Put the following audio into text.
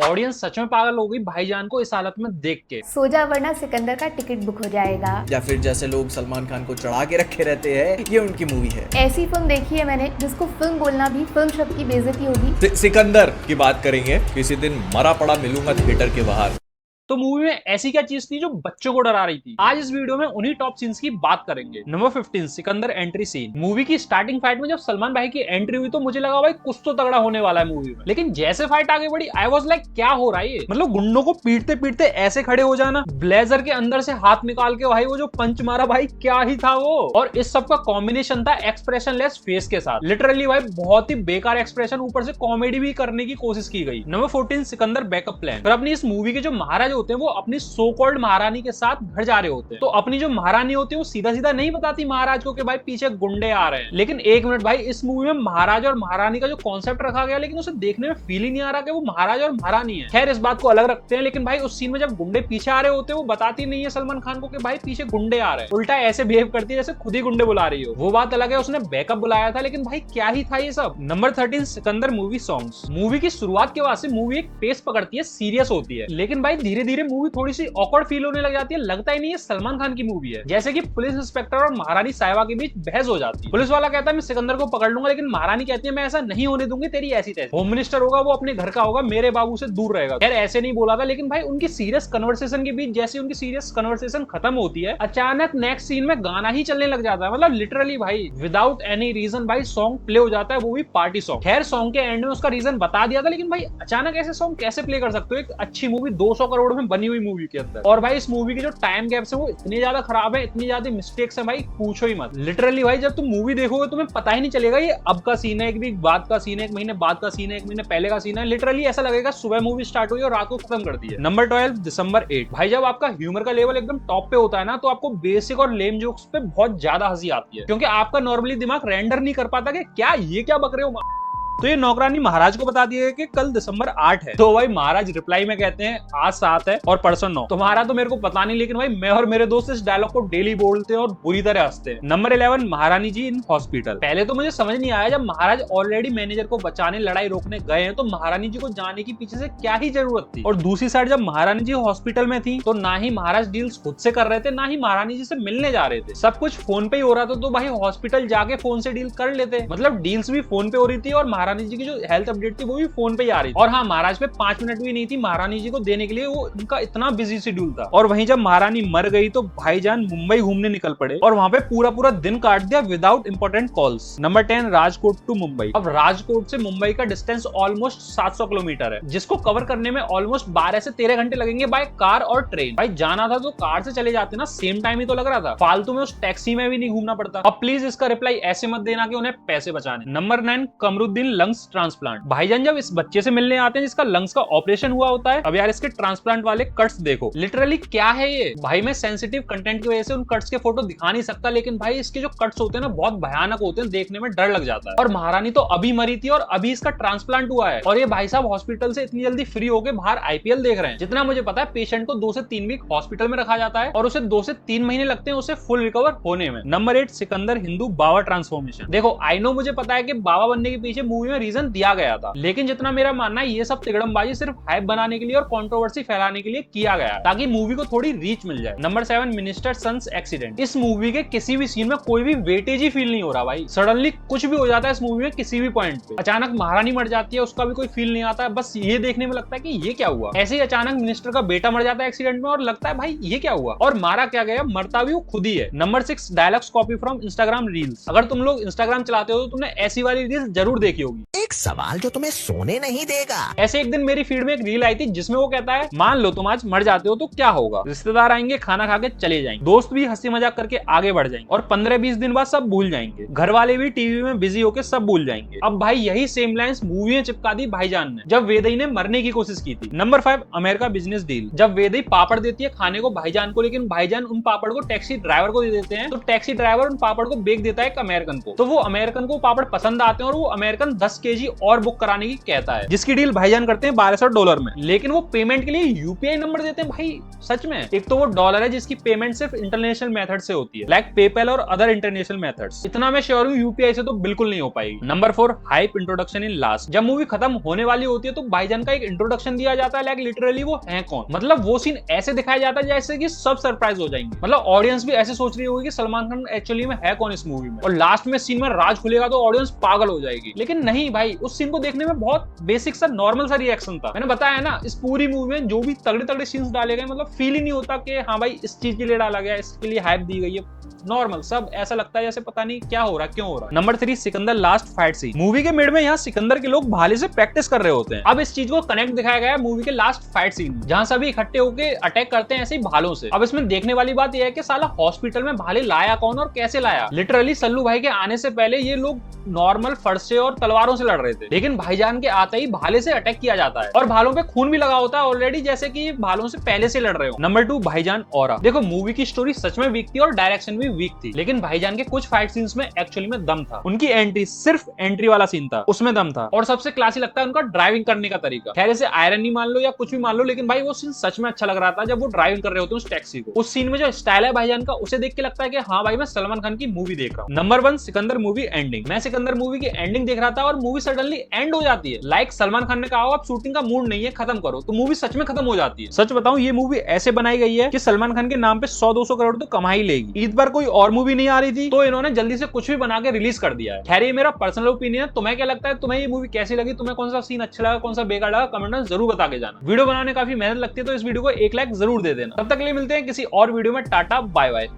Audience सच में पागल हो गई भाईजान को इस हालत में देख के। सो जा वरना सिकंदर का टिकट बुक हो जाएगा। या फिर जैसे लोग सलमान खान को चढ़ा के रखे रहते हैं, ये उनकी मूवी है। ऐसी फिल्म देखी है मैंने जिसको फिल्म बोलना भी फिल्म शब्द की बेइज्जती होगी। सिकंदर की बात करेंगे, किसी दिन मरा पड़ा मिलूंगा थिएटर के बाहर। तो मूवी में ऐसी क्या चीज थी जो बच्चों को डरा रही थी? आज इस वीडियो में उन्हीं टॉप सीन्स की बात करेंगे। Number 15, Sikandar entry scene. Movie की स्टार्टिंग फाइट में जब सलमान भाई की एंट्री हुई तो मुझे लगा भाई कुछ तो तगड़ा होने वाला है मूवी में, लेकिन जैसे फाइट आगे बढ़ी आई वाज लाइक क्या हो रहा है ये? मतलब गुंडों को पीटते पीटते ऐसे खड़े हो जाना, ब्लेजर के अंदर से हाथ निकाल के भाई वो जो पंच मारा भाई क्या ही था वो। और इस सब का कॉम्बिनेशन था एक्सप्रेशन लेस फेस के साथ। लिटरली भाई बहुत ही बेकार एक्सप्रेशन, ऊपर से कॉमेडी भी करने की कोशिश की गई। Number 14, Sikandar backup plan. पर अपनी इस मूवी के जो महाराज होते हैं वो अपनी सो कॉल्ड महारानी के साथ घर जा रहे होते हैं। तो अपनी जो महारानी होती है वो सीधा सीधा नहीं बताती महाराज को कि भाई पीछे गुंडे आ रहे हैं। लेकिन एक मिनट भाई, इस मूवी में महाराज और महारानी का जो कॉन्सेप्ट रखा गया लेकिन उसे देखने में फील ही नहीं आ रहा कि वो महाराज और महारानी है। खैर इस बात को अलग रखते हैं, लेकिन भाई उस सीन में जब गुंडे पीछे आ रहे होते हैं वो बताती नहीं है सलमान खान को कि भाई पीछे गुंडे आ रहे हैं, उल्टा ऐसे बिहेव करती है जैसे खुद ही गुंडे बुला रही हो। वो बात अलग है, उसने बैकअप बुलाया था, लेकिन भाई क्या ही था ये सब। Number 13, Sikandar movie songs. Movie की शुरुआत के बाद से मूवी एक पेस पकड़ती है, सीरियस होती है, लेकिन भाई धीरे धीरे मूवी थोड़ी सी ऑकवर्ड फील होने लग जाती है। लगता ही नहीं है सलमान खान की मूवी है, जैसे कि पुलिस इंस्पेक्टर और महारानी साहिबा के बीच बहस हो जाती है। पुलिस वाला कहता है मैं सिकंदर को पकड़ लूंगा, लेकिन महारानी कहती है मैं ऐसा नहीं होने दूंगी, तेरी ऐसी तैसी। होम मिनिस्टर होगा वो अपने घर का होगा, मेरे बाबू से दूर रहेगा। खैर ऐसे नहीं बोला था, लेकिन भाई उनकी सीरियस कन्वर्सेशन के बीच जैसे उनकी सीरियस कन्वर्सेशन खत्म होती है, अचानक नेक्स्ट सीन में गाना ही चलने लग जाता है। मतलब लिटरली भाई विदाउट एनी रीजन भाई सॉन्ग प्ले हो जाता है, वो भी पार्टी सॉन्ग। खैर सॉन्ग के एंड में उसका रीजन बता दिया था, लेकिन भाई अचानक ऐसे सॉन्ग कैसे प्ले कर सकते हो एक अच्छी मूवी 200 करोड़ में बनी हुई मूवी के अंदर। और भाई इस मूवी के जो टाइम गैप्स है वो इतने ज्यादा खराब है, इतनी ज्यादा मिस्टेक्स है भाई पूछो ही मत। लिटरली भाई जब तुम मूवी देखोगे तुम्हें पता ही नहीं चलेगा ये अब का सीन है, एक वीक बाद का सीन है, एक महीने बाद का सीन है, एक महीने पहले का सीन है। लिटरली ऐसा लगेगा सुबह मूवी स्टार्ट हुई और रात को खत्म कर दी है। नंबर 12, दिसंबर 8। भाई जब आपका ह्यूमर का लेवल एकदम टॉप पे होता है ना, तो आपको बेसिक और लेम जोक्स पे बहुत ज्यादा हंसी आती है, क्योंकि आपका नॉर्मली दिमाग रेंडर नहीं कर पाता कि क्या ये क्या बक रहे हो। तो ये नौकरानी महाराज को बता दिया कि कल दिसंबर 8 है। तो भाई महाराज रिप्लाई में कहते हैं आज 7 है और परसों 9। तुम्हारा तो मेरे को पता नहीं, लेकिन भाई मैं और मेरे दोस्त इस डायलॉग को डेली बोलते हैं और बुरी तरह हंसते हैं। नंबर 11, महारानी जी इन हॉस्पिटल। पहले तो मुझे समझ नहीं आया, जब महाराज ऑलरेडी मैनेजर को बचाने लड़ाई रोकने गए हैं तो महारानी जी को जाने की पीछे से क्या ही जरूरत थी। और दूसरी साइड जब महारानी जी हॉस्पिटल में थी तो ना ही महाराज डील्स खुद से कर रहे थे, ना ही महारानी जी से मिलने जा रहे थे। सब कुछ फोन पे ही हो रहा था, तो भाई हॉस्पिटल जाके फोन से डील कर लेते। मतलब डील्स भी फोन पे हो रही थी और महारानी जी की जो हेल्थ अपडेट थी वो भी फोन पे ही आ रही थी। और हाँ, महाराज पे 5 मिनट भी नहीं थी महारानी जी को देने के लिए, वो उनका इतना बिजी शेड्यूल था। और वहीं जब महारानी मर गई तो भाईजान मुंबई घूमने निकल पड़े और वहां पे पूरा पूरा दिन काट दिया without important calls. Number 10, Rajkot to Mumbai. अब राजकोट से मुंबई का डिस्टेंस ऑलमोस्ट 700 किलोमीटर है, जिसको कवर करने में ऑलमोस्ट 12 से 13 घंटे लगेंगे बाय कार और ट्रेन। भाई जाना था तो कार से चले जाते ना, सेम टाइम ही तो लग रहा था, फालतू में उस टैक्सी में भी नहीं घूमना पड़ता। अब प्लीज इसका रिप्लाई ऐसे मत देना कि उन्हें पैसे बचाने। Number 9, Kamruddin lungs transplant. भाईजान जब इस बच्चे से मिलने आते हैं जिसका लंग्स का ऑपरेशन हुआ होता है, अब यार इसके ट्रांसप्लांट वाले कट्स देखो, लिटरली क्या है ये। भाई मैं सेंसिटिव कंटेंट की वजह से उन कट्स के फोटो दिखा नहीं सकता, लेकिन भाई इसके जो कट्स होते हैं ना बहुत भयानक होते हैं, देखने में डर लग जाता है। और महारानी तो अभी मरी थी और अभी इसका ट्रांसप्लांट हुआ है, और ये भाई साहब हॉस्पिटल से इतनी जल्दी फ्री होकर बाहर आईपीएल देख रहे हैं। जितना मुझे पता है पेशेंट को 2 से 3 वीक हॉस्पिटल में रखा जाता है और उसे 2 से 3 महीने लगते हैं उसे फुल रिकवर होने में। नंबर 8, सिकंदर हिंदू बाबा ट्रांसफॉर्मेशन। देखो आई नो मुझे पता है कि बाबा बनने के पीछे मूवी में रीजन दिया गया था, लेकिन जितना मेरा मानना है ये सब तिगड़मबाजी सिर्फ हाइप बनाने के लिए और कंट्रोवर्सी फैलाने के लिए किया गया है, ताकि मूवी को थोड़ी रीच मिल जाए। Number 7, minister sons accident. इस मूवी के किसी भी सीन में कोई भी वेटेज ही फील नहीं हो रहा भाई। सडनली कुछ भी हो जाता है इस मूवी में, किसी भी पॉइंट पे अचानक महारानी मर जाती है, उसका भी कोई फील नहीं आता है, बस ये देखने में लगता है कि ये क्या हुआ। ऐसे ही अचानक मिनिस्टर का बेटा मर जाता है एक्सीडेंट में और लगता है भाई ये क्या हुआ, और मारा क्या गया, मरता भी वो खुद ही है। Number 6, dialogues copy from Instagram reels. अगर तुम लोग इंस्टाग्राम चलाते हो तो तुमने ऐसी वाली रील्स जरूर देखी होगी। एक सवाल जो तुम्हें सोने नहीं देगा। ऐसे एक दिन मेरी फीड में एक रील आई थी जिसमें वो कहता है मान लो तुम आज मर जाते हो तो क्या होगा, रिश्तेदार आएंगे, खाना खा के चले जाएंगे, दोस्त भी हंसी मजाक करके आगे बढ़ जाएंगे और 15-20 दिन बाद सब भूल जाएंगे, घर वाले भी टीवी में बिजी होकर सब भूल जाएंगे। अब भाई यही सेम लाइंस मूवी में चिपका दी भाईजान ने जब वेदई ने मरने की कोशिश की थी। Number 5, America business deal. जब वेदई पापड़ देती है खाने को भाईजान को, लेकिन भाईजान उन पापड़ को टैक्सी ड्राइवर को दे देते हैं, तो टैक्सी ड्राइवर उन पापड़ को बेच देता है एक अमेरिकन को, तो वो अमेरिकन को पापड़ पसंद आते हैं और वो अमेरिकन 10 kg और बुक कराने की कहता है, जिसकी डील भाईजान करते हैं $1200 में। लेकिन वो पेमेंट के लिए यूपीआई नंबर देते हैं भाई, सच में। एक तो वो डॉलर है जिसकी पेमेंट सिर्फ इंटरनेशनल मेथड से होती है, लाइक पेपैल और अदर इंटरनेशनल मेथड्स। इतना मैं श्योर हूं यूपीआई से तो बिल्कुल नहीं हो पाएगी। Number 4, hype introduction in last. जब मूवी खत्म होने वाली होती है तो भाईजान का एक इंट्रोडक्शन दिया जाता है, लाइक लिटरली वो है कौन। मतलब वो सीन ऐसे दिखाया जाता है जैसे कि सब सरप्राइज हो जाएंगे। मतलब ऑडियंस भी ऐसे सोच रही होगी कि सलमान खान एक्चुअली में है कौन इस मूवी में, और लास्ट में सीन में राज खुलेगा तो ऑडियंस पागल हो जाएगी। लेकिन नहीं भाई, उस सीन को देखने में बहुत बेसिक सा नॉर्मल सा रिएक्शन था। मैंने बताया ना, इस पूरी मूवी में जो भी तगड़े तगड़े सीन्स डाले गए, मतलब फील ही नहीं होता कि हाँ भाई इस चीज के लिए डाला गया, इसके लिए हाइप दी गई है। नॉर्मल सब ऐसा लगता है जैसे पता नहीं क्या हो रहा है, क्यों हो रहा है। Number 3, Sikandar last fight scene. Movie के मिड में यहाँ सिकंदर के लोग भाले से प्रैक्टिस कर रहे होते हैं। अब इस चीज को कनेक्ट दिखाया गया है मूवी के लास्ट फाइट सीन, जहां सभी इकट्ठे होकर अटैक करते हैं ऐसे ही भालों से। अब इसमें देखने वाली बात यह है कि साला हॉस्पिटल में भाले लाया कौन और कैसे लाया। लिटरली सल्लू भाई के आने से पहले ये लोग नॉर्मल फरसे और तलवारों से लड़ रहे थे, लेकिन भाईजान के आते ही भाले से अटैक किया जाता है और भालों पे खून भी लगा होता है ऑलरेडी, जैसे कि भालों से पहले से लड़ रहे हो। नंबर 2, भाईजान ऑरा। देखो मूवी की स्टोरी सच में वीक थी और डायरेक्शन भी वीक थी, लेकिन भाईजान के कुछ फाइट सीन्स में एक्चुअली में दम था। उनकी एंट्री, सिर्फ एंट्री वाला सीन था, उसमें दम था। और सबसे क्लासी लगता है उनका ड्राइविंग करने का तरीका। खैर इसे आयरन नहीं मान लो या कुछ भी मान लो, लेकिन भाई वो सीन सच में अच्छा लग रहा था जब वो ड्राइविंग कर रहे होते हैं उस टैक्सी को। उस सीन में जो स्टाइल है भाईजान का, उसे देख के लगता है कि हाँ भाई मैं सलमान खान की मूवी देख रहा हूँ। Number 1, Sikandar movie ending. मैं सिकंदर मूवी की एंडिंग देख रहा था और मूवी सडनली एंड हो जाती है। लाइक सलमान खान ने कहा अब शूटिंग का मूड नहीं है, खत्म करो, तो मूवी सच में खत्म हो जाती है। सच बताऊं, ये मूवी ऐसे बनाई गई है कि सलमान खान के नाम पे 100-200 करोड़ तो कमा ही लेगी। ईद पर कोई और मूवी नहीं आ रही थी तो इन्होंने जल्दी से कुछ भी बना के रिलीज कर दिया है। खैर ये मेरा पर्सनल ओपिनियन है, तुम्हें क्या लगता है, तुम्हें ये मूवी कैसी लगी, तुम्हें कौन सा सीन अच्छा लगा, कौन सा बेकार लगा, कमेंट में जरूर बता के जाना। वीडियो बनाने काफी मेहनत लगती है तो इस वीडियो को 1 लाइक जरूर दे देना। तब तक के लिए मिलते हैं किसी और वीडियो में। Tata bye bye.